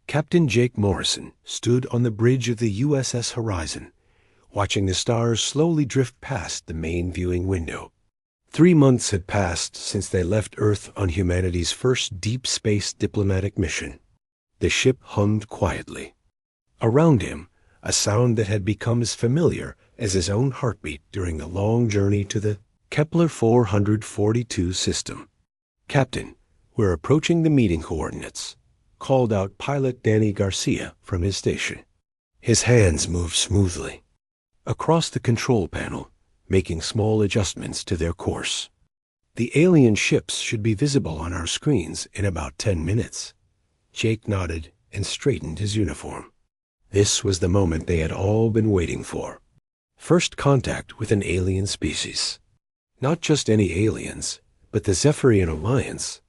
Captain Jake Morrison stood on the bridge of the USS Horizon, watching the stars slowly drift past the main viewing window. 3 months had passed since they left Earth on humanity's first deep space diplomatic mission. The ship hummed quietly. Around him, a sound that had become as familiar as his own heartbeat during the long journey to the Kepler 442 system. "Captain, we're approaching the meeting coordinates," called out pilot Danny Garcia from his station. His hands moved smoothly across the control panel, making small adjustments to their course. "The alien ships should be visible on our screens in about 10 minutes. Jake nodded and straightened his uniform. This was the moment they had all been waiting for. First contact with an alien species. Not just any aliens, but the Zephyrian Alliance,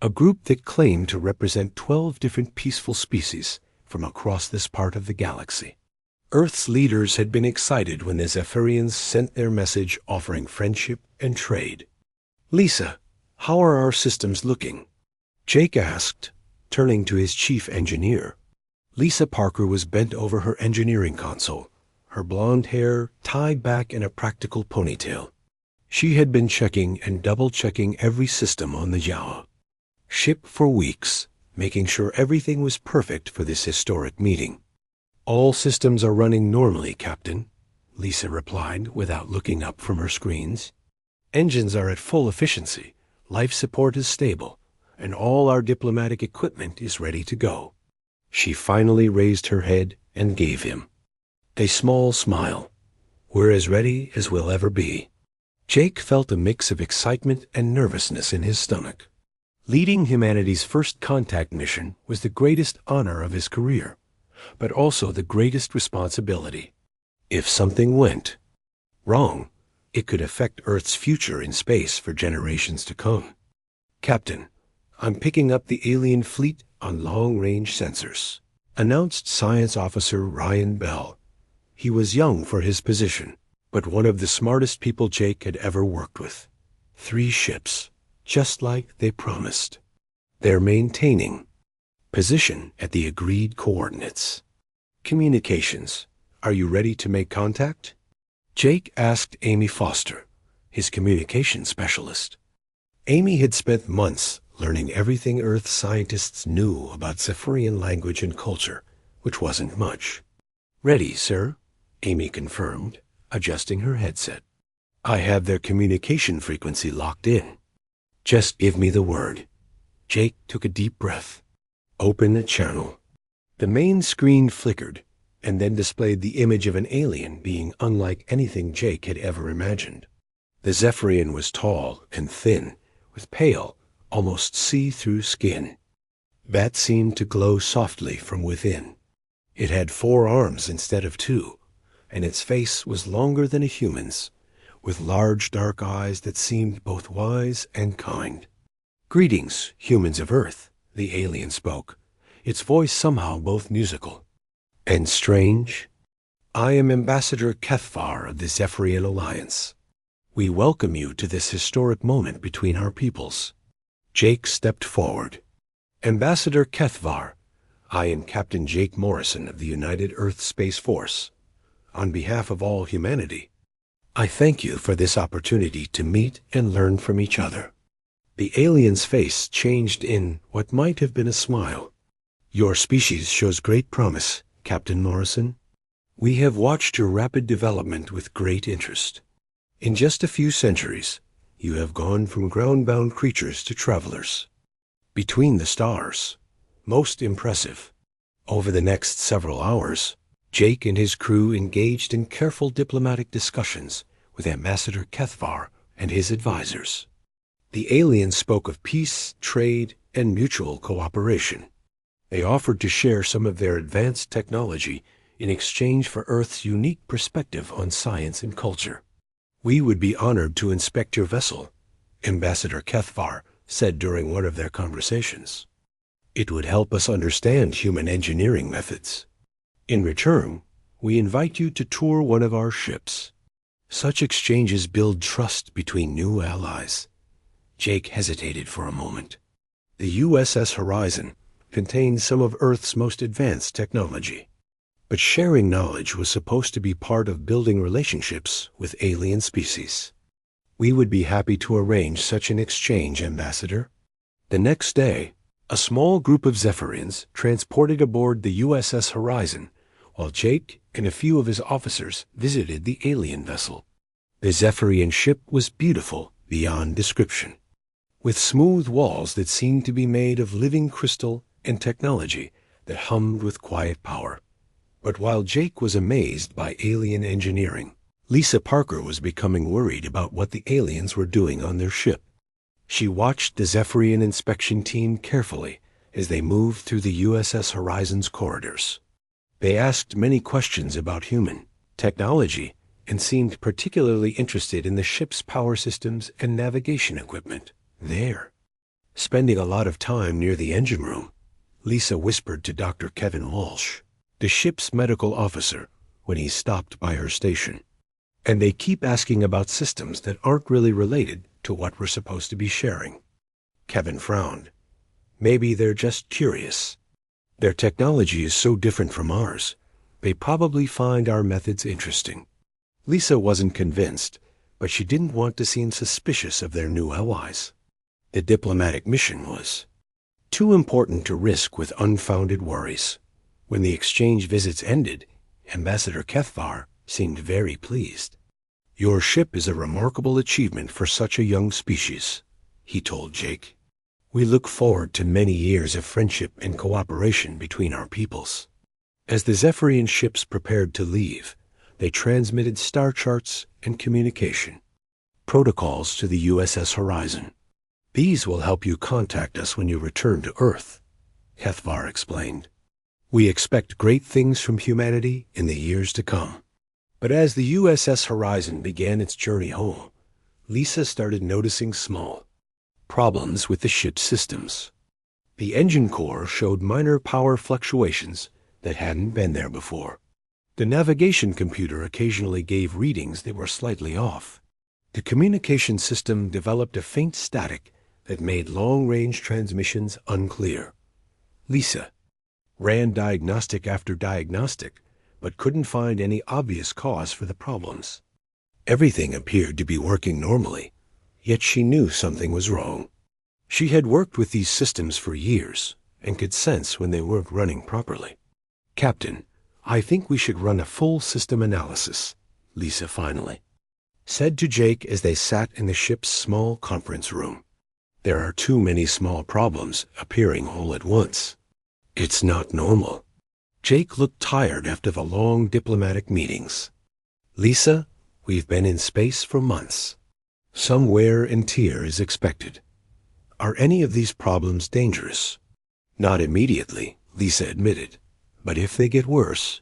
a group that claimed to represent 12 different peaceful species from across this part of the galaxy. Earth's leaders had been excited when the Zephyrians sent their message offering friendship and trade. "Lisa, how are our systems looking?" Jake asked, turning to his chief engineer. Lisa Parker was bent over her engineering console, her blonde hair tied back in a practical ponytail. She had been checking and double-checking every system on the Yawa ship for weeks, making sure everything was perfect for this historic meeting. "All systems are running normally, Captain," Lisa replied without looking up from her screens. "Engines are at full efficiency, life support is stable, and all our diplomatic equipment is ready to go." She finally raised her head and gave him a small smile. "We're as ready as we'll ever be." Jake felt a mix of excitement and nervousness in his stomach. Leading humanity's first contact mission was the greatest honor of his career, but also the greatest responsibility. If something went wrong, it could affect Earth's future in space for generations to come. "Captain, I'm picking up the alien fleet on long-range sensors," announced Science Officer Ryan Bell. He was young for his position, but one of the smartest people Jake had ever worked with. 3 ships, just like they promised. They're maintaining position at the agreed coordinates. "Communications, are you ready to make contact?" Jake asked Amy Foster, his communication specialist. Amy had spent months learning everything Earth scientists knew about Zephyrian language and culture, which wasn't much. "Ready, sir," Amy confirmed, adjusting her headset. "I have their communication frequency locked in. Just give me the word." Jake took a deep breath. "Open a channel." The main screen flickered and then displayed the image of an alien being unlike anything Jake had ever imagined. The Zephyrian was tall and thin, with pale, almost see-through skin. That seemed to glow softly from within. It had 4 arms instead of 2, and its face was longer than a human's, with large dark eyes that seemed both wise and kind. "Greetings, humans of Earth," the alien spoke, its voice somehow both musical and strange. "I am Ambassador Kethvar of the Zephyrian Alliance. We welcome you to this historic moment between our peoples." Jake stepped forward. "Ambassador Kethvar, I am Captain Jake Morrison of the United Earth Space Force. On behalf of all humanity, I thank you for this opportunity to meet and learn from each other." The alien's face changed in what might have been a smile. "Your species shows great promise, Captain Morrison. We have watched your rapid development with great interest. In just a few centuries, you have gone from ground-bound creatures to travelers between the stars. Most impressive." Over the next several hours, Jake and his crew engaged in careful diplomatic discussions with Ambassador Kethvar and his advisors. The aliens spoke of peace, trade, and mutual cooperation. They offered to share some of their advanced technology in exchange for Earth's unique perspective on science and culture. "We would be honored to inspect your vessel," Ambassador Kethvar said during one of their conversations. "It would help us understand human engineering methods. In return, we invite you to tour one of our ships. Such exchanges build trust between new allies." Jake hesitated for a moment. The USS Horizon, contained some of Earth's most advanced technology. But sharing knowledge was supposed to be part of building relationships with alien species. We would be happy to arrange such an exchange, Ambassador. The next day, a small group of Zephyrians transported aboard the USS Horizon, while Jake and a few of his officers visited the alien vessel. The Zephyrian ship was beautiful beyond description, with smooth walls that seemed to be made of living crystal and technology that hummed with quiet power. But while Jake was amazed by alien engineering, Lisa Parker was becoming worried about what the aliens were doing on their ship. She watched the Zephyrian inspection team carefully as they moved through the USS Horizon's corridors. They asked many questions about human technology and seemed particularly interested in the ship's power systems and navigation equipment. There, spending a lot of time near the engine room, Lisa whispered to Dr. Kevin Walsh, the ship's medical officer, when he stopped by her station. And they keep asking about systems that aren't really related to what we're supposed to be sharing. Kevin frowned. Maybe they're just curious. Their technology is so different from ours. They probably find our methods interesting. Lisa wasn't convinced, but she didn't want to seem suspicious of their new allies. The diplomatic mission was too important to risk with unfounded worries. When the exchange visits ended, Ambassador Kethvar seemed very pleased. "Your ship is a remarkable achievement for such a young species," he told Jake. "We look forward to many years of friendship and cooperation between our peoples." As the Zephyrian ships prepared to leave, they transmitted star charts and communication protocols to the USS Horizon. "These will help you contact us when you return to Earth," Kethvar explained. "We expect great things from humanity in the years to come." But as the USS Horizon began its journey home, Lisa started noticing small problems with the ship's systems. The engine core showed minor power fluctuations that hadn't been there before. The navigation computer occasionally gave readings that were slightly off. The communication system developed a faint static that made long-range transmissions unclear. Lisa ran diagnostic after diagnostic, but couldn't find any obvious cause for the problems. Everything appeared to be working normally, yet she knew something was wrong. She had worked with these systems for years and could sense when they weren't running properly. "Captain, I think we should run a full system analysis," Lisa finally said to Jake as they sat in the ship's small conference room. "There are too many small problems appearing all at once. It's not normal." Jake looked tired after the long diplomatic meetings. "Lisa, we've been in space for months. Some wear and tear is expected. Are any of these problems dangerous?" "Not immediately," Lisa admitted. "But if they get worse,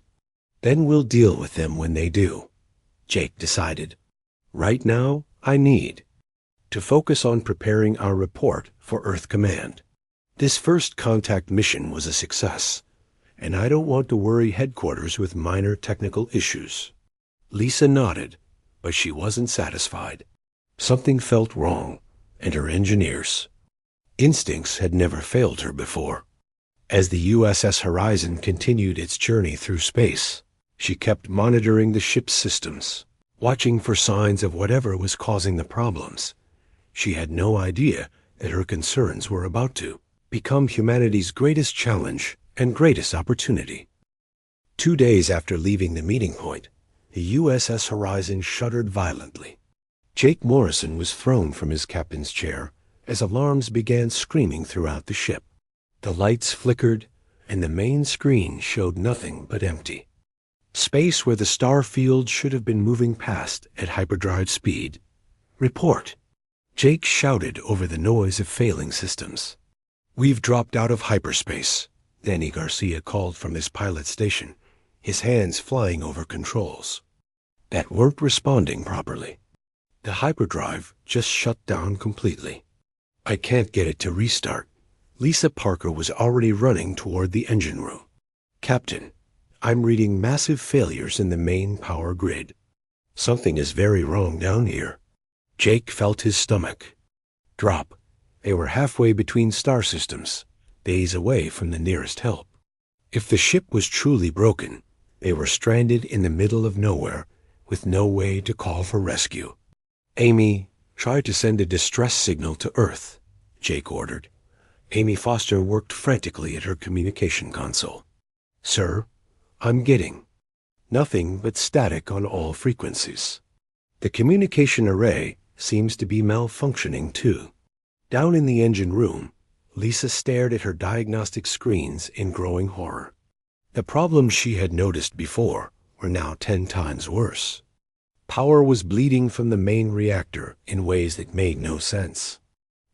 then we'll deal with them when they do," Jake decided. "Right now, I need to focus on preparing our report for Earth Command. This first contact mission was a success, and I don't want to worry headquarters with minor technical issues." Lisa nodded, but she wasn't satisfied. Something felt wrong, and her engineers' instincts had never failed her before. As the USS Horizon continued its journey through space, she kept monitoring the ship's systems, watching for signs of whatever was causing the problems. She had no idea that her concerns were about to become humanity's greatest challenge and greatest opportunity. 2 days after leaving the meeting point, the USS Horizon shuddered violently. Jake Morrison was thrown from his captain's chair as alarms began screaming throughout the ship. The lights flickered, and the main screen showed nothing but empty space where the star field should have been moving past at hyperdrive speed. "Report!" Jake shouted over the noise of failing systems. "We've dropped out of hyperspace," Danny Garcia called from his pilot station, his hands flying over controls that weren't responding properly. The hyperdrive just shut down completely. "I can't get it to restart." Lisa Parker was already running toward the engine room. "Captain, I'm reading massive failures in the main power grid. Something is very wrong down here." Jake felt his stomach drop. They were halfway between star systems, days away from the nearest help. If the ship was truly broken, they were stranded in the middle of nowhere with no way to call for rescue. Amy, try to send a distress signal to Earth, Jake ordered. Amy Foster worked frantically at her communication console. Sir, I'm getting nothing but static on all frequencies. The communication array seems to be malfunctioning too. Down in the engine room, Lisa stared at her diagnostic screens in growing horror. The problems she had noticed before were now 10 times worse. Power was bleeding from the main reactor in ways that made no sense.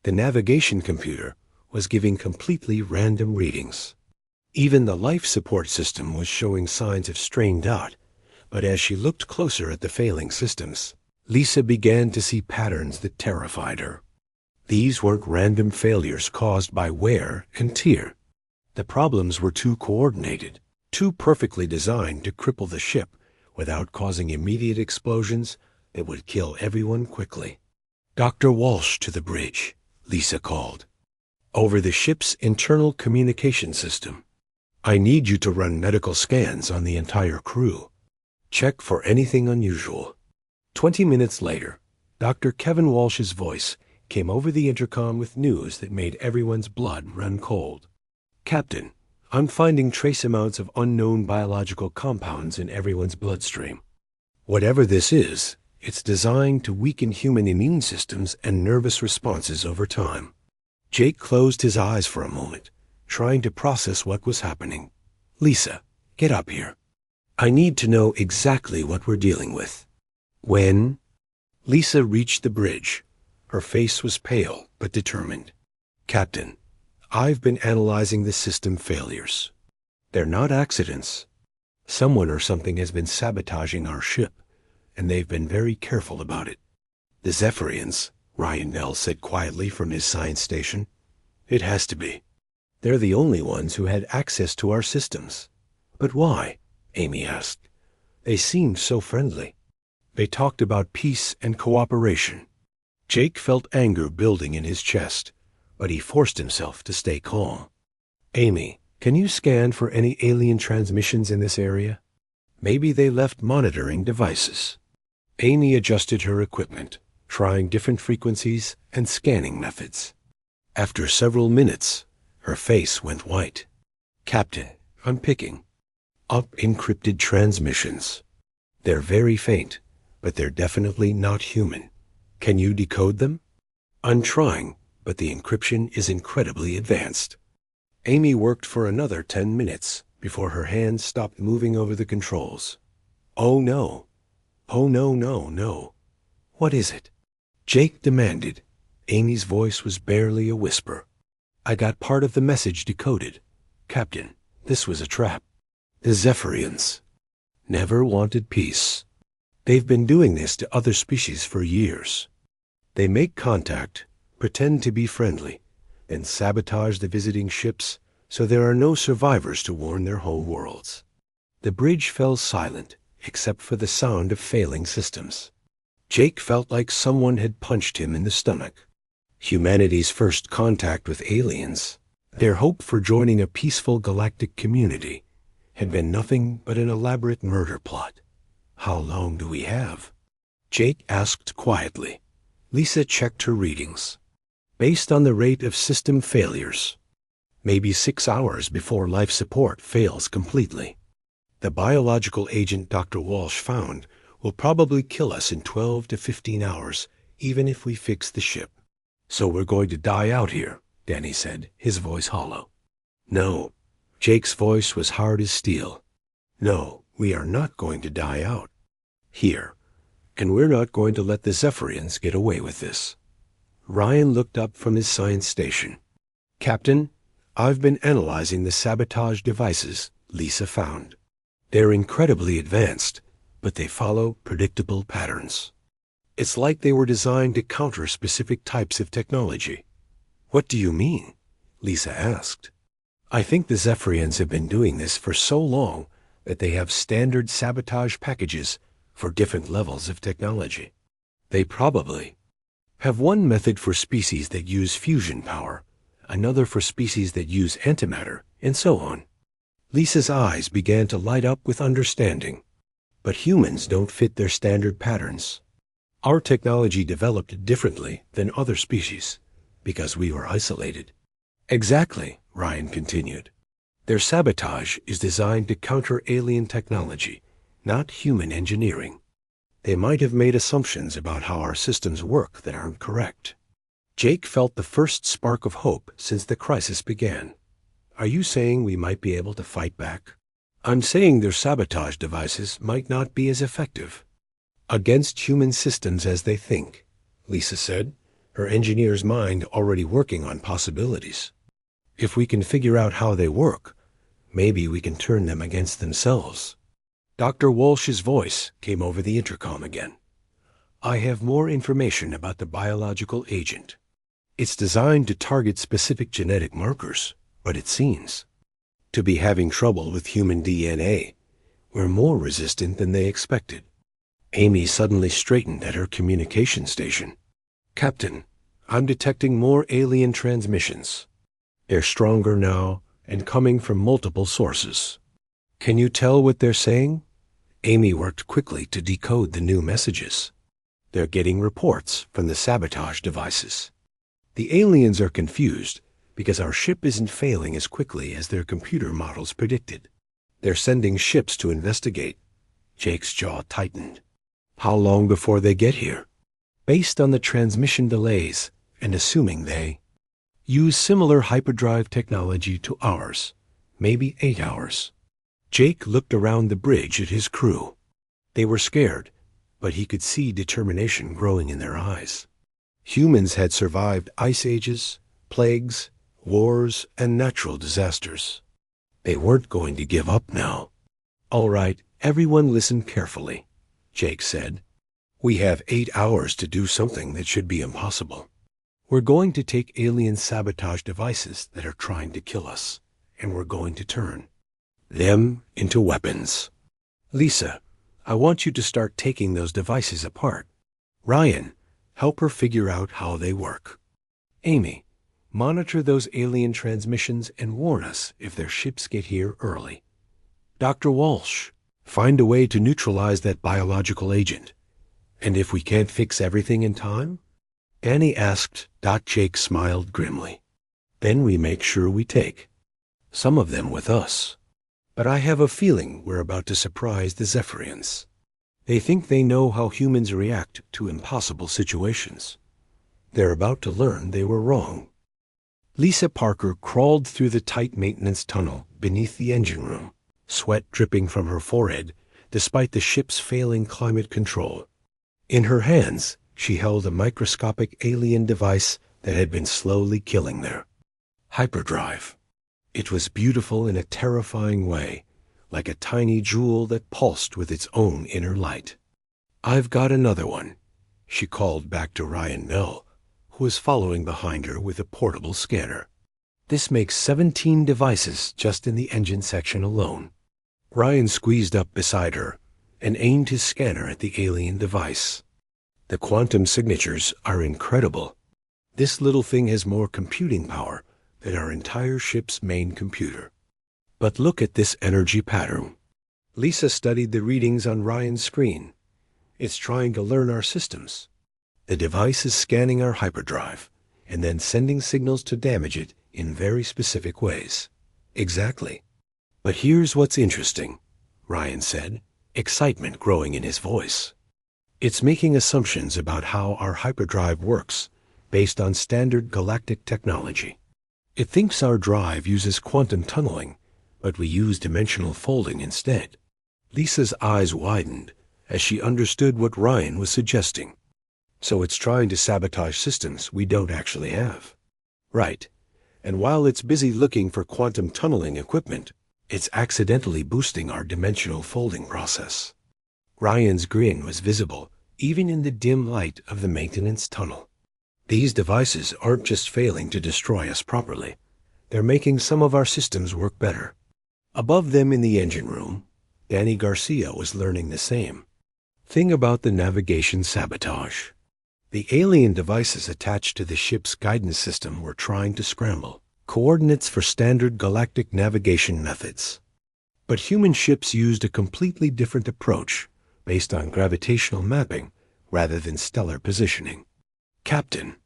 The navigation computer was giving completely random readings. Even the life support system was showing signs of strained out, but as she looked closer at the failing systems, Lisa began to see patterns that terrified her. These weren't random failures caused by wear and tear. The problems were too coordinated, too perfectly designed to cripple the ship without causing immediate explosions that would kill everyone quickly. Dr. Walsh to the bridge, Lisa called. Over the ship's internal communication system. I need you to run medical scans on the entire crew. Check for anything unusual. 20 minutes later, Dr. Kevin Walsh's voice came over the intercom with news that made everyone's blood run cold. Captain, I'm finding trace amounts of unknown biological compounds in everyone's bloodstream. Whatever this is, it's designed to weaken human immune systems and nervous responses over time. Jake closed his eyes for a moment, trying to process what was happening. Lisa, get up here. I need to know exactly what we're dealing with. When? Lisa reached the bridge. Her face was pale but determined. Captain, I've been analyzing the system failures. They're not accidents. Someone or something has been sabotaging our ship, and they've been very careful about it. The Zephyrians, Ryan Nell said quietly from his science station. It has to be. They're the only ones who had access to our systems. But why? Amy asked. They seemed so friendly. They talked about peace and cooperation. Jake felt anger building in his chest, but he forced himself to stay calm. Amy, can you scan for any alien transmissions in this area? Maybe they left monitoring devices. Amy adjusted her equipment, trying different frequencies and scanning methods. After several minutes, her face went white. Captain, I'm picking up encrypted transmissions. They're very faint, but they're definitely not human. Can you decode them? I'm trying, but the encryption is incredibly advanced. Amy worked for another 10 minutes before her hands stopped moving over the controls. Oh no. Oh no. What is it? Jake demanded. Amy's voice was barely a whisper. I got part of the message decoded. Captain, this was a trap. The Zephyrians never wanted peace. They've been doing this to other species for years. They make contact, pretend to be friendly, and sabotage the visiting ships so there are no survivors to warn their home worlds. The bridge fell silent, except for the sound of failing systems. Jake felt like someone had punched him in the stomach. Humanity's first contact with aliens, their hope for joining a peaceful galactic community, had been nothing but an elaborate murder plot. How long do we have? Jake asked quietly. Lisa checked her readings. Based on the rate of system failures, maybe 6 hours before life support fails completely. The biological agent Dr. Walsh found will probably kill us in 12 to 15 hours, even if we fix the ship. So we're going to die out here, Danny said, his voice hollow. No. Jake's voice was hard as steel. No, we are not going to die out. Here. And we're not going to let the Zephyrians get away with this. Ryan looked up from his science station. Captain, I've been analyzing the sabotage devices Lisa found. They're incredibly advanced, but they follow predictable patterns. It's like they were designed to counter specific types of technology. What do you mean? Lisa asked. I think the Zephyrians have been doing this for so long that they have standard sabotage packages for different levels of technology. They probably have one method for species that use fusion power, another for species that use antimatter, and so on. Lisa's eyes began to light up with understanding. But humans don't fit their standard patterns. Our technology developed differently than other species because we were isolated. Exactly, Ryan continued. Their sabotage is designed to counter alien technology, not human engineering. They might have made assumptions about how our systems work that aren't correct. Jake felt the first spark of hope since the crisis began. Are you saying we might be able to fight back? I'm saying their sabotage devices might not be as effective against human systems as they think, Lisa said, her engineer's mind already working on possibilities. If we can figure out how they work, maybe we can turn them against themselves. Dr. Walsh's voice came over the intercom again. I have more information about the biological agent. It's designed to target specific genetic markers, but it seems to be having trouble with human DNA. We're more resistant than they expected. Amy suddenly straightened at her communication station. Captain, I'm detecting more alien transmissions. They're stronger now and coming from multiple sources. Can you tell what they're saying? Amy worked quickly to decode the new messages. They're getting reports from the sabotage devices. The aliens are confused because our ship isn't failing as quickly as their computer models predicted. They're sending ships to investigate. Jake's jaw tightened. How long before they get here? Based on the transmission delays and assuming they use similar hyperdrive technology to ours, maybe 8 hours. Jake looked around the bridge at his crew. They were scared, but he could see determination growing in their eyes. Humans had survived ice ages, plagues, wars, and natural disasters. They weren't going to give up now. All right, everyone listen carefully, Jake said. We have 8 hours to do something that should be impossible. We're going to take alien sabotage devices that are trying to kill us, and we're going to turn them into weapons. Lisa, I want you to start taking those devices apart. Ryan, help her figure out how they work. Amy, monitor those alien transmissions and warn us if their ships get here early. Dr. Walsh, find a way to neutralize that biological agent. And if we can't fix everything in time? Annie asked. Jake smiled grimly. Then we make sure we take some of them with us. But I have a feeling we're about to surprise the Zephyrians. They think they know how humans react to impossible situations. They're about to learn they were wrong. Lisa Parker crawled through the tight maintenance tunnel beneath the engine room, sweat dripping from her forehead despite the ship's failing climate control. In her hands, she held a microscopic alien device that had been slowly killing their hyperdrive. It was beautiful in a terrifying way, like a tiny jewel that pulsed with its own inner light. I've got another one, she called back to Ryan Nell, who was following behind her with a portable scanner. This makes 17 devices just in the engine section alone. Ryan squeezed up beside her and aimed his scanner at the alien device. The quantum signatures are incredible. This little thing has more computing power than our entire ship's main computer. But look at this energy pattern. Lisa studied the readings on Ryan's screen. It's trying to learn our systems. The device is scanning our hyperdrive and then sending signals to damage it in very specific ways. Exactly. But here's what's interesting, Ryan said, excitement growing in his voice. It's making assumptions about how our hyperdrive works based on standard galactic technology. It thinks our drive uses quantum tunneling, but we use dimensional folding instead. Lisa's eyes widened as she understood what Ryan was suggesting. So it's trying to sabotage systems we don't actually have. Right. And while it's busy looking for quantum tunneling equipment, it's accidentally boosting our dimensional folding process. Ryan's grin was visible even in the dim light of the maintenance tunnel. These devices aren't just failing to destroy us properly. They're making some of our systems work better. Above them in the engine room, Danny Garcia was learning the same thing about the navigation sabotage. The alien devices attached to the ship's guidance system were trying to scramble coordinates for standard galactic navigation methods. But human ships used a completely different approach based on gravitational mapping rather than stellar positioning. "Captain,"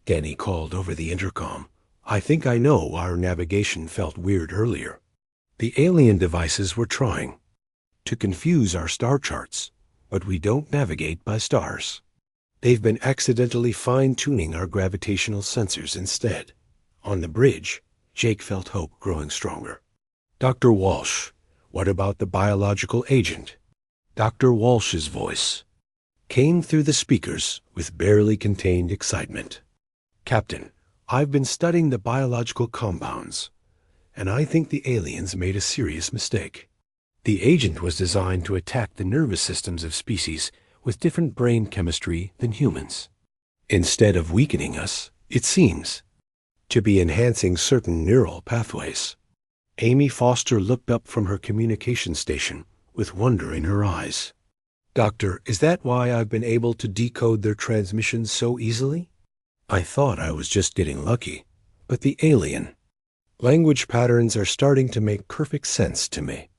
Danny called over the intercom, "I think I know why our navigation felt weird earlier. The alien devices were trying to confuse our star charts, but we don't navigate by stars. They've been accidentally fine-tuning our gravitational sensors instead." On the bridge, Jake felt hope growing stronger. "Dr. Walsh, what about the biological agent?" Dr. Walsh's voice came through the speakers with barely contained excitement. "Captain, I've been studying the biological compounds, and I think the aliens made a serious mistake. The agent was designed to attack the nervous systems of species with different brain chemistry than humans. Instead of weakening us, it seems to be enhancing certain neural pathways." Amy Foster looked up from her communication station with wonder in her eyes. "Doctor, is that why I've been able to decode their transmissions so easily? I thought I was just getting lucky, but the alien language patterns are starting to make perfect sense to me."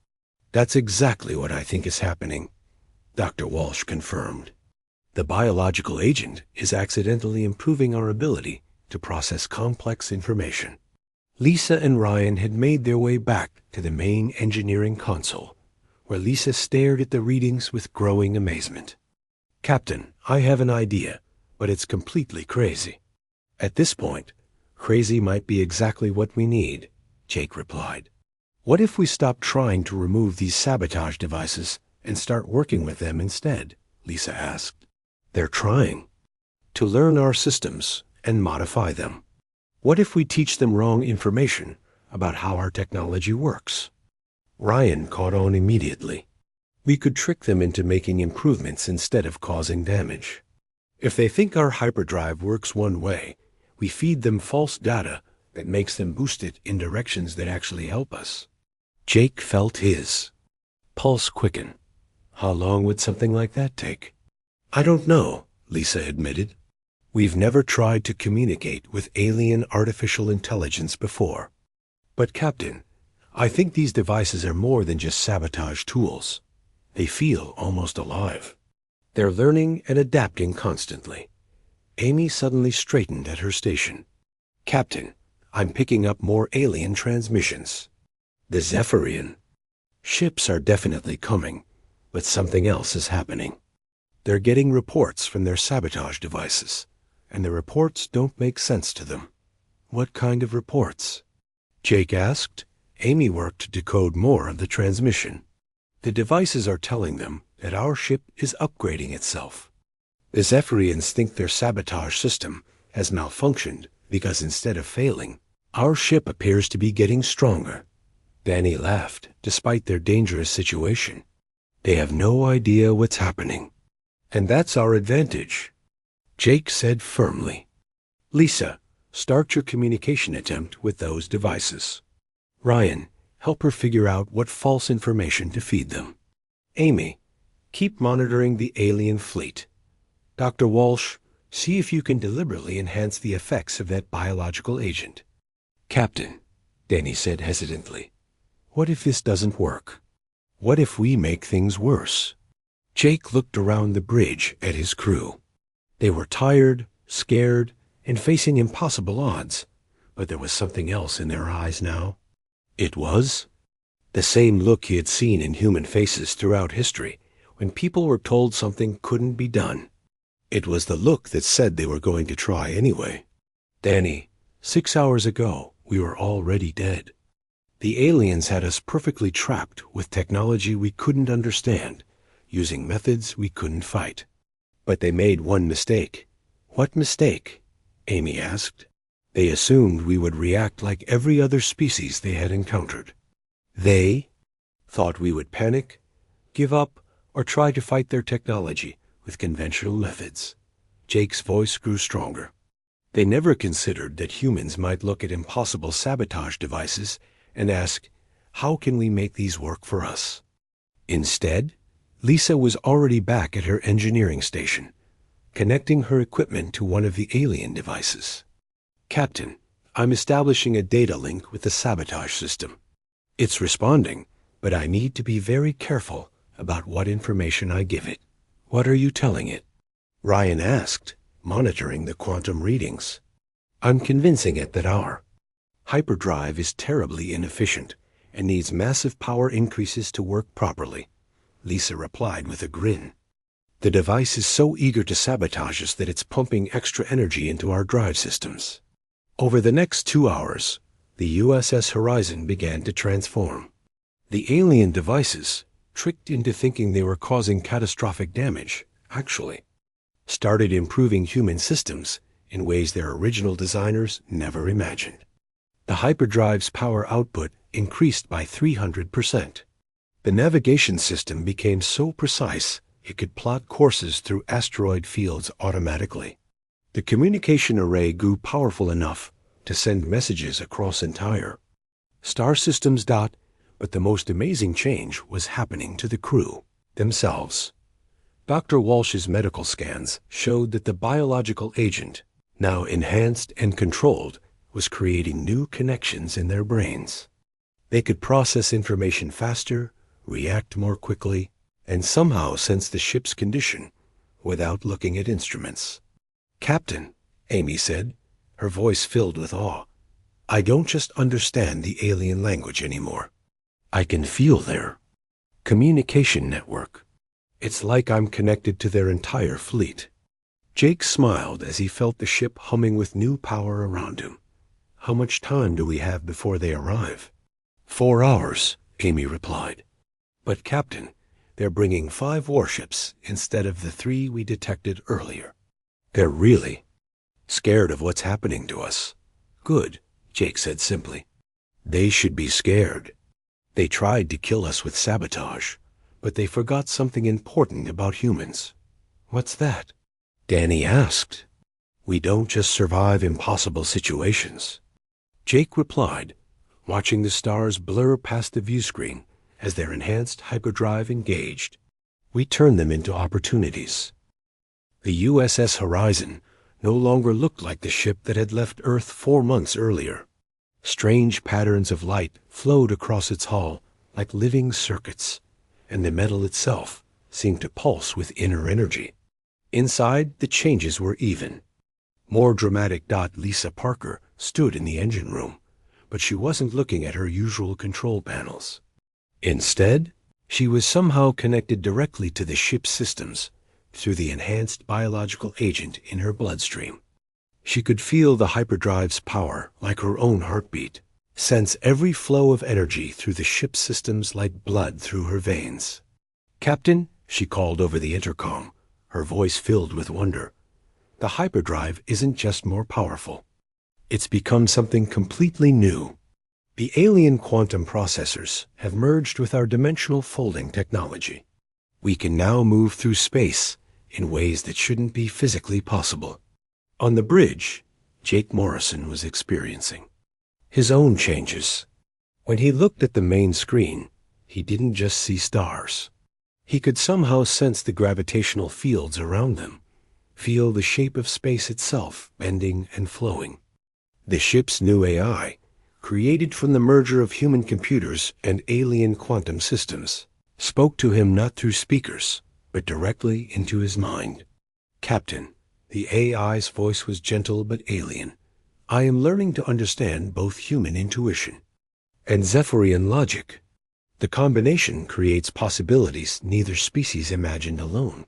"That's exactly what I think is happening," Dr. Walsh confirmed. "The biological agent is accidentally improving our ability to process complex information." Lisa and Ryan had made their way back to the main engineering console, where Lisa stared at the readings with growing amazement. "Captain, I have an idea, but it's completely crazy." "At this point, crazy might be exactly what we need," Jake replied. "What if we stop trying to remove these sabotage devices and start working with them instead?" Lisa asked. "They're trying to learn our systems and modify them. What if we teach them wrong information about how our technology works?" Ryan caught on immediately. "We could trick them into making improvements instead of causing damage. If they think our hyperdrive works one way, we feed them false data that makes them boost it in directions that actually help us." Jake felt his pulse quicken. How long would something like that take? "I don't know," Lisa admitted. "We've never tried to communicate with alien artificial intelligence before. But Captain, I think these devices are more than just sabotage tools. They feel almost alive. They're learning and adapting constantly." Amy suddenly straightened at her station. "Captain, I'm picking up more alien transmissions. The Zephyrian ships are definitely coming, but something else is happening. They're getting reports from their sabotage devices, and the reports don't make sense to them." "What kind of reports?" Jake asked. Amy worked to decode more of the transmission. "The devices are telling them that our ship is upgrading itself. The Zephyrians think their sabotage system has malfunctioned because instead of failing, our ship appears to be getting stronger." Danny laughed, despite their dangerous situation. "They have no idea what's happening. And that's our advantage," Jake said firmly. "Lisa, start your communication attempt with those devices. Ryan, help her figure out what false information to feed them. Amy, keep monitoring the alien fleet. Dr. Walsh, see if you can deliberately enhance the effects of that biological agent." "Captain," Danny said hesitantly, "what if this doesn't work? What if we make things worse?" Jake looked around the bridge at his crew. They were tired, scared, and facing impossible odds, but there was something else in their eyes now. It was the same look he had seen in human faces throughout history when people were told something couldn't be done. It was the look that said they were going to try anyway. "Danny, 6 hours ago, we were already dead. The aliens had us perfectly trapped with technology we couldn't understand, using methods we couldn't fight. But they made one mistake." "What mistake?" Amy asked. "They assumed we would react like every other species they had encountered. They thought we would panic, give up, or try to fight their technology with conventional methods." Jake's voice grew stronger. "They never considered that humans might look at impossible sabotage devices and ask, how can we make these work for us? Instead, Lisa was already back at her engineering station. connecting her equipment to one of the alien devices. "Captain, I'm establishing a data link with the sabotage system. It's responding, but I need to be very careful about what information I give it." "What are you telling it?" Ryan asked, monitoring the quantum readings. "I'm convincing it that our hyperdrive is terribly inefficient and needs massive power increases to work properly," Lisa replied with a grin. "The device is so eager to sabotage us that it's pumping extra energy into our drive systems." Over the next 2 hours, the USS Horizon began to transform. The alien devices, tricked into thinking they were causing catastrophic damage, actually started improving human systems in ways their original designers never imagined. The hyperdrive's power output increased by 300%. The navigation system became so precise it could plot courses through asteroid fields automatically. The communication array grew powerful enough to send messages across entire star systems. But the most amazing change was happening to the crew themselves. Dr. Walsh's medical scans showed that the biological agent, now enhanced and controlled, was creating new connections in their brains. They could process information faster, react more quickly, and somehow sense the ship's condition without looking at instruments. "Captain," Amy said, her voice filled with awe, "I don't just understand the alien language anymore. I can feel their communication network. It's like I'm connected to their entire fleet." Jake smiled as he felt the ship humming with new power around him. "How much time do we have before they arrive?" 4 hours, Amy replied. "But Captain, they're bringing 5 warships instead of the 3 we detected earlier. They're really scared of what's happening to us." "Good," Jake said simply. "They should be scared. They tried to kill us with sabotage, but they forgot something important about humans." "What's that?" Danny asked. "We don't just survive impossible situations," Jake replied, watching the stars blur past the view screen as their enhanced hyperdrive engaged. "We turn them into opportunities." The USS Horizon no longer looked like the ship that had left Earth 4 months earlier. Strange patterns of light flowed across its hull like living circuits, and the metal itself seemed to pulse with inner energy. Inside, the changes were even. More dramatic. Lisa Parker stood in the engine room, but she wasn't looking at her usual control panels. Instead, she was somehow connected directly to the ship's systems through the enhanced biological agent in her bloodstream. She could feel the hyperdrive's power like her own heartbeat, sense every flow of energy through the ship's systems like blood through her veins. "Captain," she called over the intercom, her voice filled with wonder, "the hyperdrive isn't just more powerful. It's become something completely new. The alien quantum processors have merged with our dimensional folding technology. We can now move through space in ways that shouldn't be physically possible." On the bridge, Jake Morrison was experiencing his own changes. When he looked at the main screen, he didn't just see stars. He could somehow sense the gravitational fields around them, feel the shape of space itself bending and flowing. The ship's new AI, created from the merger of human computers and alien quantum systems, spoke to him not through speakers, but directly into his mind. "Captain," the AI's voice was gentle but alien, "I am learning to understand both human intuition and Zephyrian logic. The combination creates possibilities neither species imagined alone."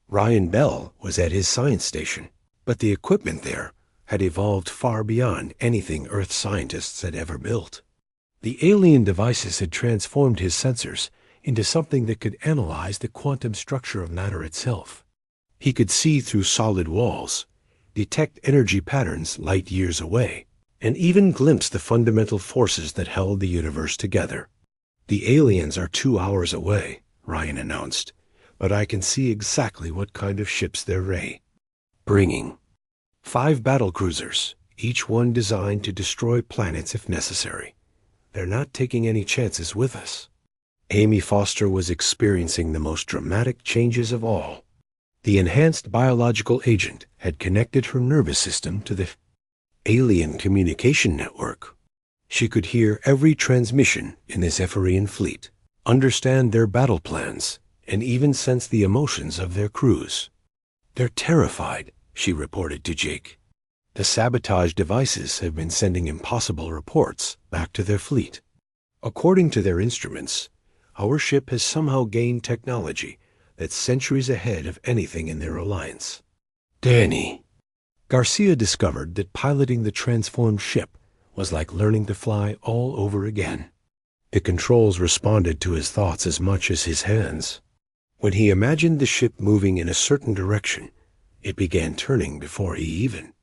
Ryan Bell was at his science station, but the equipment there had evolved far beyond anything Earth scientists had ever built. The alien devices had transformed his sensors into something that could analyze the quantum structure of matter itself. He could see through solid walls, detect energy patterns light years away, and even glimpse the fundamental forces that held the universe together. "The aliens are 2 hours away," Ryan announced, "but I can see exactly what kind of ships they're bringing. 5 battle cruisers, each one designed to destroy planets if necessary. They're not taking any chances with us." Amy Foster was experiencing the most dramatic changes of all. The enhanced biological agent had connected her nervous system to the alien communication network. She could hear every transmission in the Zephyrian fleet, understand their battle plans, and even sense the emotions of their crews. "They're terrified," she reported to Jake. "The sabotage devices have been sending impossible reports back to their fleet. According to their instruments, our ship has somehow gained technology that's centuries ahead of anything in their alliance." Danny. Garcia discovered that piloting the transformed ship was like learning to fly all over again. The controls responded to his thoughts as much as his hands. When he imagined the ship moving in a certain direction, it began turning before he even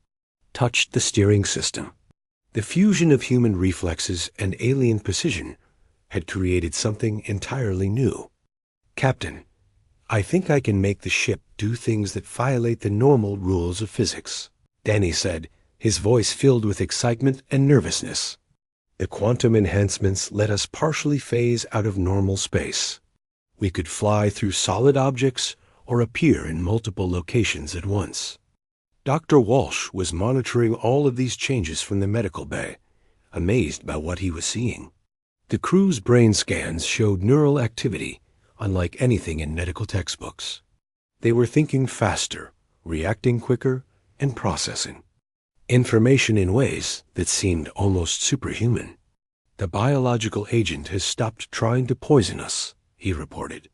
touched the steering system. The fusion of human reflexes and alien precision had created something entirely new. "Captain, I think I can make the ship do things that violate the normal rules of physics," Danny said, his voice filled with excitement and nervousness. "The quantum enhancements let us partially phase out of normal space. We could fly through solid objects or appear in multiple locations at once." Dr. Walsh was monitoring all of these changes from the medical bay, amazed by what he was seeing. The crew's brain scans showed neural activity unlike anything in medical textbooks. They were thinking faster, reacting quicker, and processing information in ways that seemed almost superhuman. "The biological agent has stopped trying to poison us," he reported.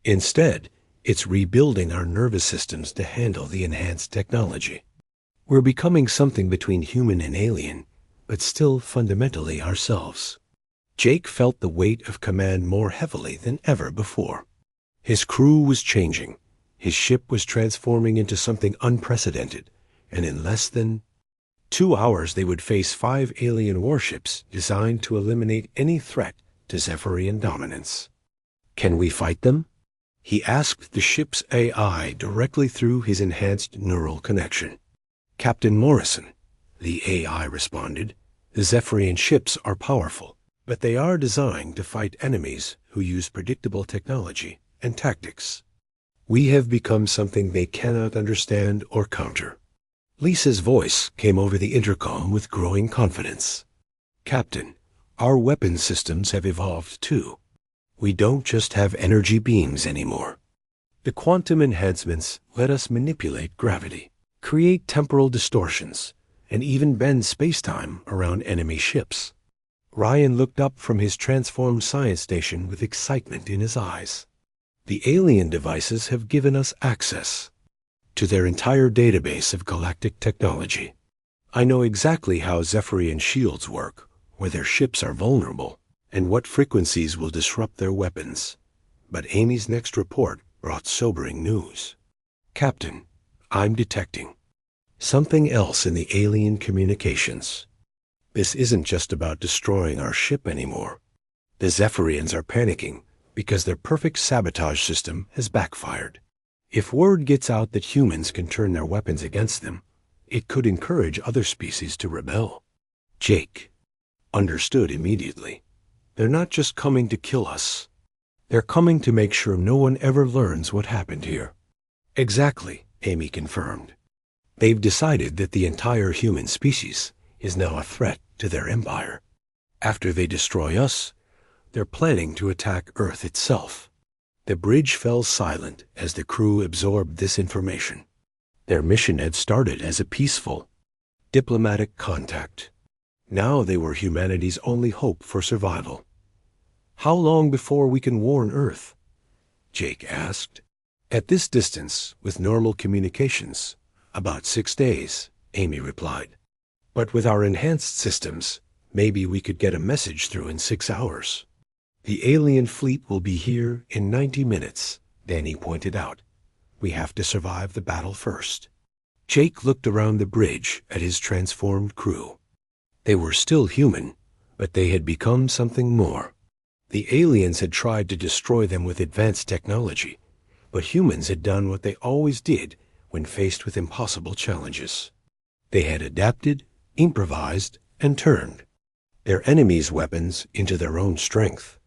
"Instead, it's rebuilding our nervous systems to handle the enhanced technology. We're becoming something between human and alien, but still fundamentally ourselves." Jake felt the weight of command more heavily than ever before. His crew was changing. His ship was transforming into something unprecedented, and in less than 2 hours they would face 5 alien warships designed to eliminate any threat to Zephyrian dominance. "Can we fight them?" he asked the ship's AI directly through his enhanced neural connection. "Captain Morrison," the AI responded, "the Zephyrian ships are powerful, but they are designed to fight enemies who use predictable technology and tactics. We have become something they cannot understand or counter." Lisa's voice came over the intercom with growing confidence. "Captain, our weapon systems have evolved too. We don't just have energy beams anymore. The quantum enhancements let us manipulate gravity, create temporal distortions, and even bend space-time around enemy ships." Ryan looked up from his transformed science station with excitement in his eyes. "The alien devices have given us access to their entire database of galactic technology. I know exactly how Zephyrian shields work, where their ships are vulnerable, and what frequencies will disrupt their weapons." But Amy's next report brought sobering news. "Captain, I'm detecting something else in the alien communications. This isn't just about destroying our ship anymore. The Zephyrians are panicking because their perfect sabotage system has backfired. If word gets out that humans can turn their weapons against them, it could encourage other species to rebel." Jake understood immediately. "They're not just coming to kill us. They're coming to make sure no one ever learns what happened here." "Exactly," Amy confirmed. "They've decided that the entire human species is now a threat to their empire. After they destroy us, they're planning to attack Earth itself." The bridge fell silent as the crew absorbed this information. Their mission had started as a peaceful, diplomatic contact. Now they were humanity's only hope for survival. "How long before we can warn Earth?" Jake asked. "At this distance, with normal communications, about 6 days," Amy replied. "But with our enhanced systems, maybe we could get a message through in 6 hours." "The alien fleet will be here in 90 minutes, Danny pointed out. "We have to survive the battle first." Jake looked around the bridge at his transformed crew. They were still human, but they had become something more. The aliens had tried to destroy them with advanced technology, but humans had done what they always did when faced with impossible challenges. They had adapted, improvised, and turned their enemies' weapons into their own strength.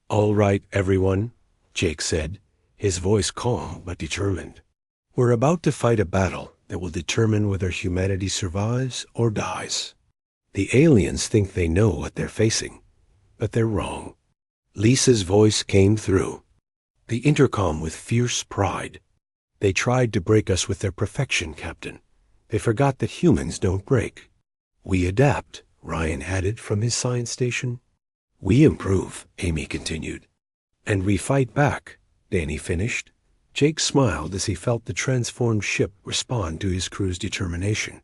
"All right, everyone," Jake said, his voice calm but determined. We're about to fight a battle that will determine whether humanity survives or dies. The aliens think they know what they're facing, but they're wrong. Lisa's voice came through the intercom with fierce pride. They tried to break us with their perfection, Captain. They forgot that humans don't break. We adapt, Ryan added from his science station. We improve, Amy continued. And we fight back, Danny finished. Jake smiled as he felt the transformed ship respond to his crew's determination.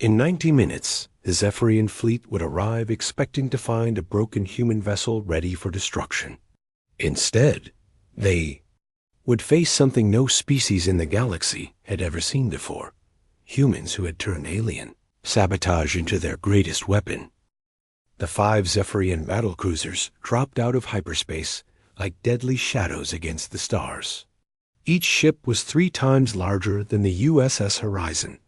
In 90 minutes, the Zephyrian fleet would arrive expecting to find a broken human vessel ready for destruction. Instead, they would face something no species in the galaxy had ever seen before. Humans who had turned alien, sabotage into their greatest weapon. The 5 Zephyrian battlecruisers dropped out of hyperspace like deadly shadows against the stars. Each ship was 3 times larger than the USS Horizon,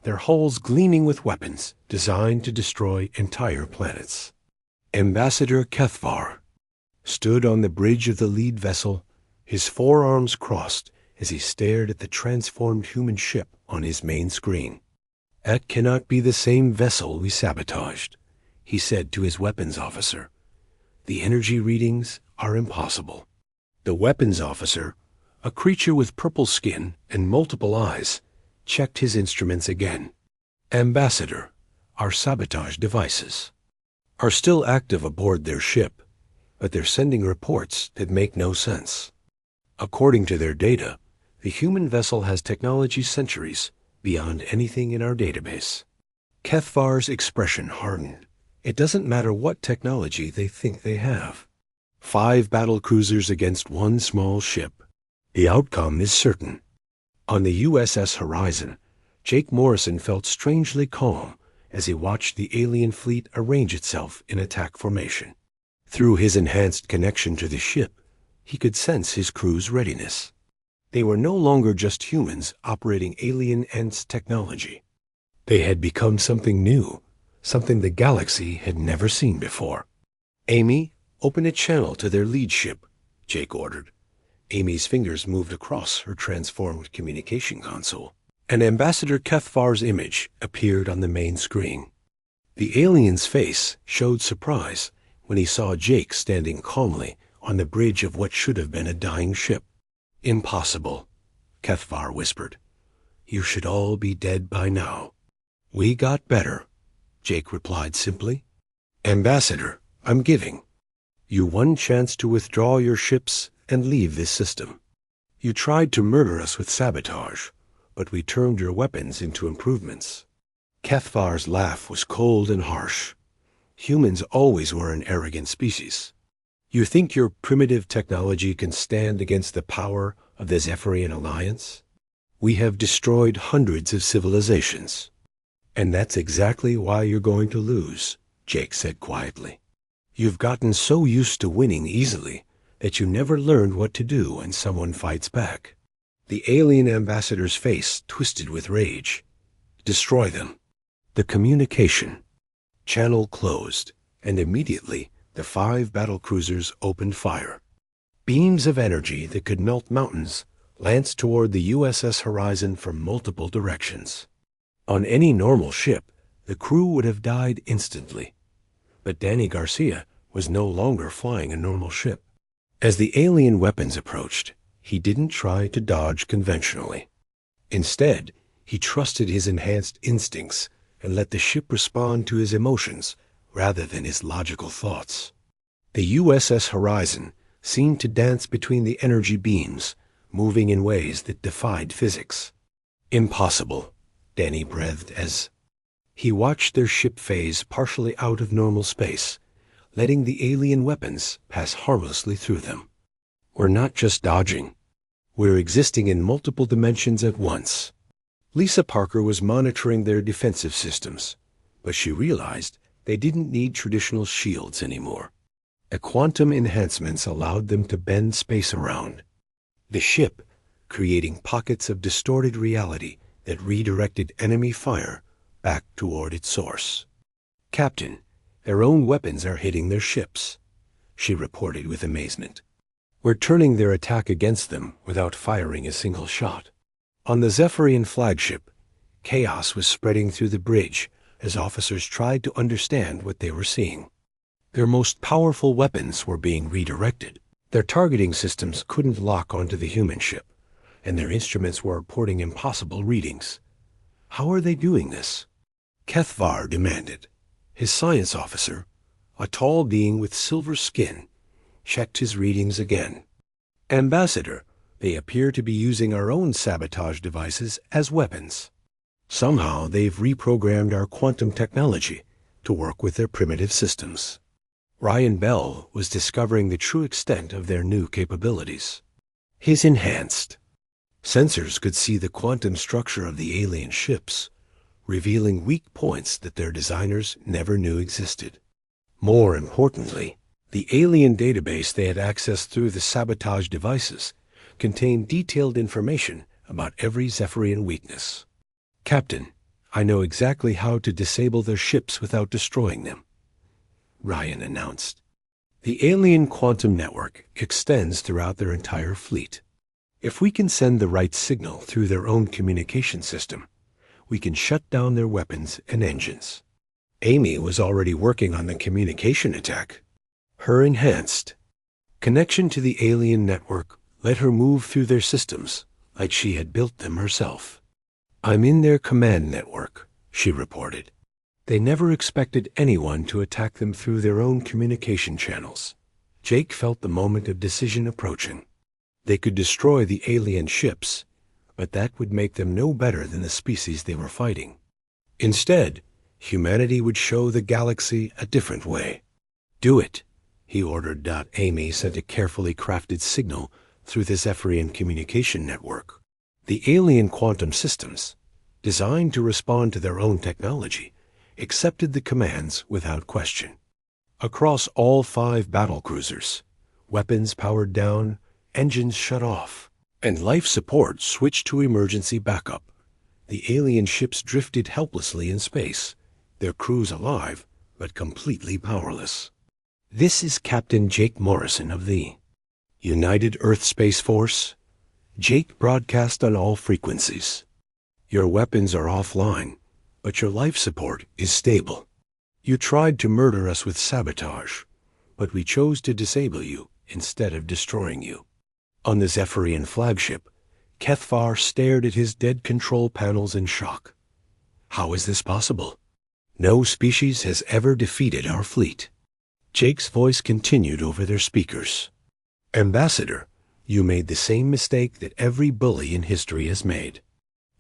their hulls gleaming with weapons designed to destroy entire planets. Ambassador Kethvar stood on the bridge of the lead vessel, his forearms crossed as he stared at the transformed human ship on his main screen. "That cannot be the same vessel we sabotaged," he said to his weapons officer. "The energy readings are impossible." The weapons officer, a creature with purple skin and multiple eyes, checked his instruments again. "Ambassador, our sabotage devices are still active aboard their ship, but they're sending reports that make no sense. According to their data, the human vessel has technology centuries beyond anything in our database." Kethvar's expression hardened. It doesn't matter what technology they think they have. 5 battlecruisers against 1 small ship. The outcome is certain. On the USS Horizon, Jake Morrison felt strangely calm as he watched the alien fleet arrange itself in attack formation. Through his enhanced connection to the ship, he could sense his crew's readiness. They were no longer just humans operating alien Ents technology. They had become something new, something the galaxy had never seen before. "Amy, open a channel to their lead ship," Jake ordered. Amy's fingers moved across her transformed communication console, and Ambassador Kethvar's image appeared on the main screen. The alien's face showed surprise when he saw Jake standing calmly on the bridge of what should have been a dying ship. "Impossible," Kethvar whispered. "You should all be dead by now." "We got better," Jake replied simply. "Ambassador, I'm giving you one chance to withdraw your ships and leave this system. You tried to murder us with sabotage, but we turned your weapons into improvements." Kethvar's laugh was cold and harsh. Humans always were an arrogant species. "You think your primitive technology can stand against the power of the Zephyrian Alliance? We have destroyed hundreds of civilizations." "And that's exactly why you're going to lose," Jake said quietly. "You've gotten so used to winning easily that you never learned what to do when someone fights back." The alien ambassador's face twisted with rage. "Destroy them." The communication channel closed, and immediately the 5 battlecruisers opened fire. Beams of energy that could melt mountains lanced toward the USS Horizon from multiple directions. On any normal ship, the crew would have died instantly. But Danny Garcia was no longer flying a normal ship. As the alien weapons approached, he didn't try to dodge conventionally. Instead, he trusted his enhanced instincts and let the ship respond to his emotions rather than his logical thoughts. The USS Horizon seemed to dance between the energy beams, moving in ways that defied physics. "Impossible," Danny breathed as he watched their ship phase partially out of normal space, letting the alien weapons pass harmlessly through them. "We're not just dodging. We're existing in multiple dimensions at once." Lisa Parker was monitoring their defensive systems, but she realized they didn't need traditional shields anymore. The quantum enhancements allowed them to bend space around the ship, creating pockets of distorted reality that redirected enemy fire back toward its source. "Captain, their own weapons are hitting their ships," she reported with amazement. "We're turning their attack against them without firing a single shot." On the Zephyrian flagship, chaos was spreading through the bridge as officers tried to understand what they were seeing. Their most powerful weapons were being redirected. Their targeting systems couldn't lock onto the human ship, and their instruments were reporting impossible readings. How are they doing this? Kethvar demanded. His science officer, a tall being with silver skin, checked his readings again. Ambassador, they appear to be using our own sabotage devices as weapons. Somehow they've reprogrammed our quantum technology to work with their primitive systems. Ryan Bell was discovering the true extent of their new capabilities. His enhanced sensors could see the quantum structure of the alien ships, revealing weak points that their designers never knew existed. More importantly, the alien database they had accessed through the sabotage devices contained detailed information about every Zephyrian weakness. Captain, I know exactly how to disable their ships without destroying them, Ryan announced. The alien quantum network extends throughout their entire fleet. If we can send the right signal through their own communication system, we can shut down their weapons and engines. Amy was already working on the communication attack. Her enhanced connection to the alien network let her move through their systems like she had built them herself. I'm in their command network, she reported. They never expected anyone to attack them through their own communication channels. Jake felt the moment of decision approaching. They could destroy the alien ships, but that would make them no better than the species they were fighting. Instead, humanity would show the galaxy a different way. Do it, he ordered. Amy sent a carefully crafted signal through the Zephyrian communication network. The alien quantum systems, designed to respond to their own technology, accepted the commands without question. Across all 5 battlecruisers, weapons powered down, engines shut off, and life support switched to emergency backup. The alien ships drifted helplessly in space, their crews alive, but completely powerless. This is Captain Jake Morrison of the United Earth Space Force. Jake broadcast on all frequencies. Your weapons are offline, but your life support is stable. You tried to murder us with sabotage, but we chose to disable you instead of destroying you. On the Zephyrian flagship, Kethvar stared at his dead control panels in shock. How is this possible? No species has ever defeated our fleet. Jake's voice continued over their speakers. Ambassador, you made the same mistake that every bully in history has made.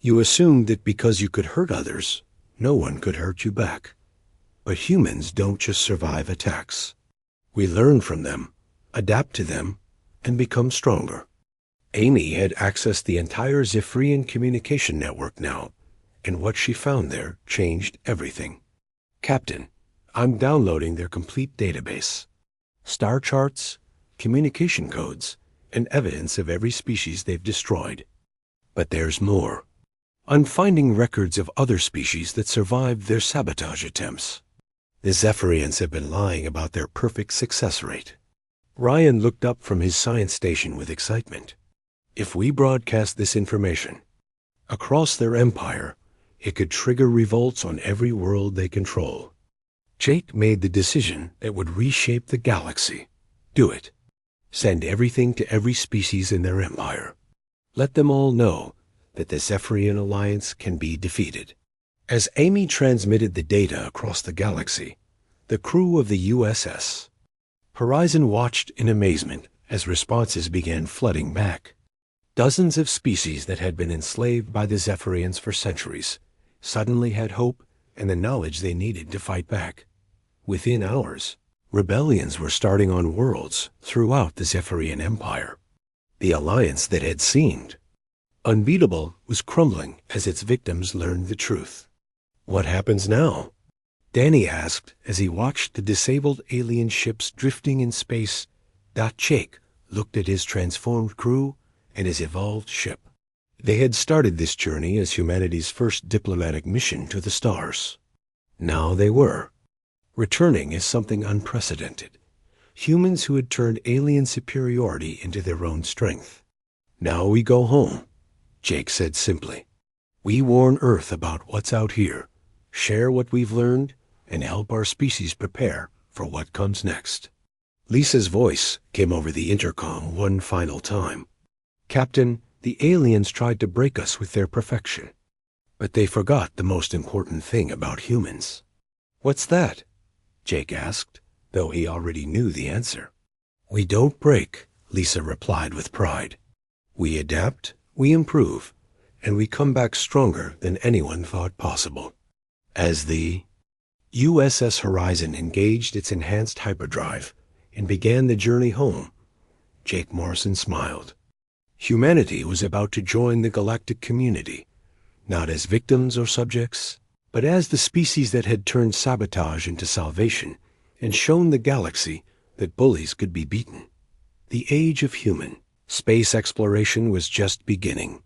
You assumed that because you could hurt others, no one could hurt you back. But humans don't just survive attacks. We learn from them, adapt to them, and become stronger. Amy had accessed the entire Zephyrian communication network now, and what she found there changed everything. Captain, I'm downloading their complete database. Star charts, communication codes, and evidence of every species they've destroyed. But there's more. I'm finding records of other species that survived their sabotage attempts. The Zephyrians have been lying about their perfect success rate. Ryan looked up from his science station with excitement. If we broadcast this information across their empire, it could trigger revolts on every world they control. Jake made the decision that would reshape the galaxy. Do it. Send everything to every species in their empire. Let them all know that the Zephyrian alliance can be defeated. As Amy transmitted the data across the galaxy, the crew of the USS Horizon watched in amazement as responses began flooding back. Dozens of species that had been enslaved by the Zephyrians for centuries suddenly had hope and the knowledge they needed to fight back. Within hours, rebellions were starting on worlds throughout the Zephyrian Empire. The alliance that had seemed unbeatable was crumbling as its victims learned the truth. What happens now? Danny asked as he watched the disabled alien ships drifting in space. Jake looked at his transformed crew and his evolved ship. They had started this journey as humanity's first diplomatic mission to the stars. Now they were returning as something unprecedented. Humans who had turned alien superiority into their own strength. Now we go home. Jake said simply. "We warn Earth about what's out here, share what we've learned, and help our species prepare for what comes next." Lisa's voice came over the intercom one final time. "Captain, the aliens tried to break us with their perfection. But they forgot the most important thing about humans." "What's that?" Jake asked, though he already knew the answer. "We don't break," Lisa replied with pride. "We adapt, we improve, and we come back stronger than anyone thought possible." As the USS Horizon engaged its enhanced hyperdrive and began the journey home, Jake Morrison smiled. Humanity was about to join the galactic community, not as victims or subjects, but as the species that had turned sabotage into salvation and shown the galaxy that bullies could be beaten. The age of human space exploration was just beginning.